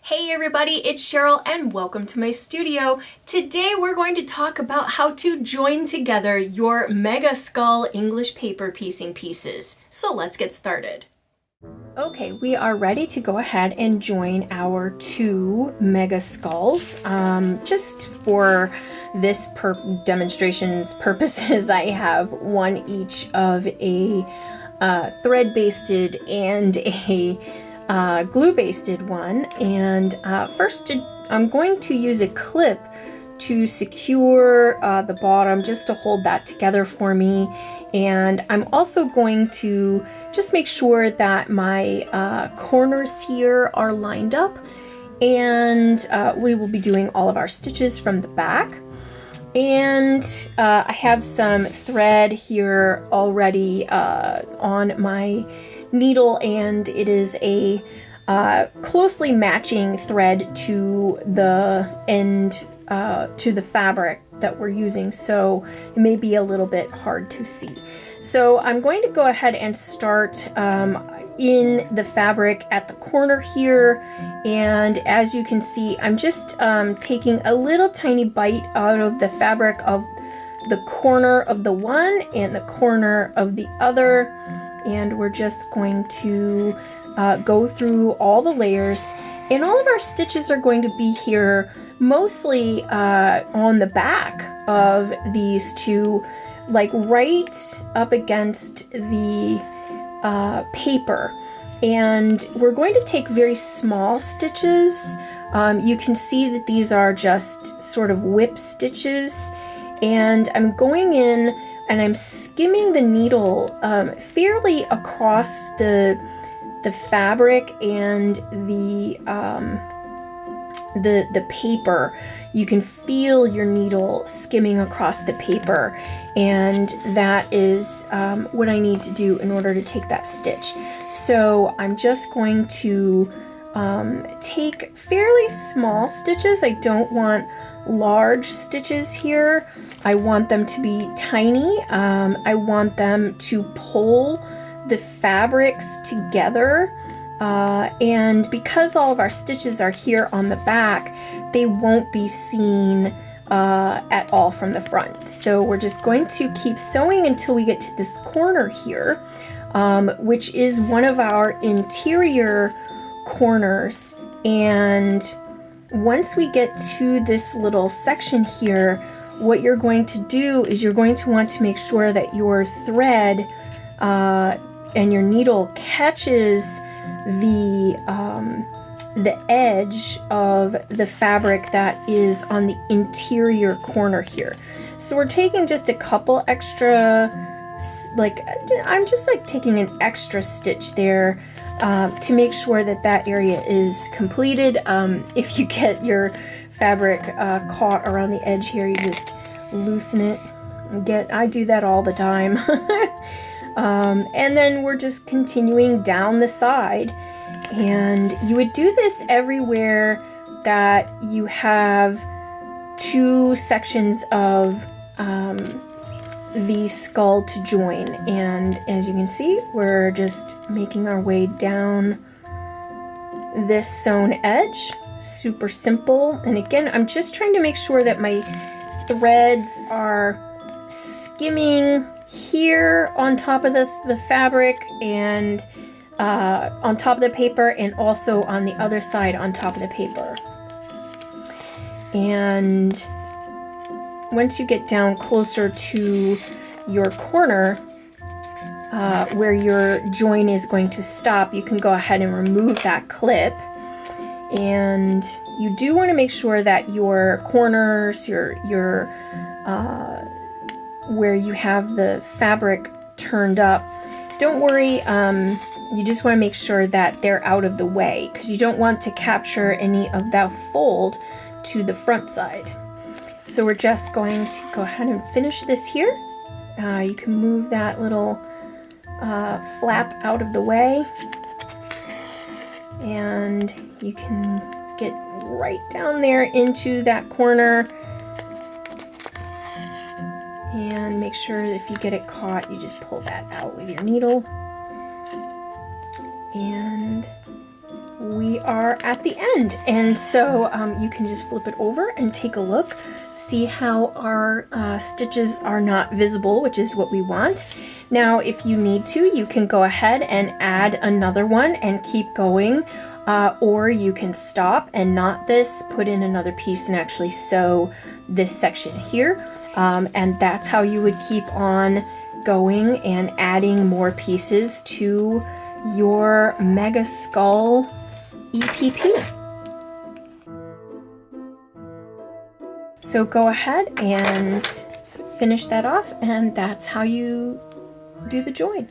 Hey everybody, it's Cheryl and welcome to my studio. Today we're going to talk about how to join together your Mega Skull English paper piecing pieces. So let's get started. Okay, we are ready to go ahead and join our two Mega Skulls. Just for this demonstration's purposes, I have one each of a thread-basted and a glue-basted one, and first I'm going to use a clip to secure the bottom just to hold that together for me, and I'm also going to just make sure that my corners here are lined up, and we will be doing all of our stitches from the back. And I have some thread here already on my needle, and it is a closely matching thread to the end, to the fabric that we're using, so it may be a little bit hard to see. So I'm going to go ahead and start in the fabric at the corner here, and as you can see, I'm just taking a little tiny bite out of the fabric of the corner of the one and the corner of the other, and we're just going to go through all the layers, and all of our stitches are going to be here mostly on the back of these two, like right up against the paper, and we're going to take very small stitches. You can see that these are just sort of whip stitches, and I'm going in and I'm skimming the needle fairly across the fabric and the paper. You can feel your needle skimming across the paper, and that is what I need to do in order to take that stitch. So I'm just going to take fairly small stitches. I don't want large stitches here. I want them to be tiny. I want them to pull the fabrics together, and because all of our stitches are here on the back, they won't be seen at all from the front. So we're just going to keep sewing until we get to this corner here, which is one of our interior corners, and once we get to this little section here, what you're going to do is you're going to want to make sure that your thread and your needle catches the edge of the fabric that is on the interior corner here. So we're taking just a couple extra, I'm just taking an extra stitch there to make sure that that area is completed. If you get your fabric caught around the edge here, you just loosen it. I do that all the time. And then we're just continuing down the side, and you would do this everywhere that you have two sections of the skull to join. And as you can see, we're just making our way down this sewn edge. Super simple. And again, I'm just trying to make sure that my threads are skimming here on top of the fabric, and on top of the paper, and also on the other side on top of the paper. And once you get down closer to your corner, where your join is going to stop, you can go ahead and remove that clip. And you do want to make sure that your corners, your where you have the fabric turned up, don't worry, you just want to make sure that they're out of the way, because you don't want to capture any of that fold to the front side. So we're just going to go ahead and finish this here. You can move that little flap out of the way, and you can get right down there into that corner, and make sure if you get it caught, you just pull that out with your needle, and we are at the end. And so you can just flip it over and take a look. See how our stitches are not visible, which is what we want. Now, if you need to, you can go ahead and add another one and keep going. Or you can stop and knot this, put in another piece, and actually sew this section here. And that's how you would keep on going and adding more pieces to your Mega Skull EPP. So go ahead and finish that off, and that's how you do the join.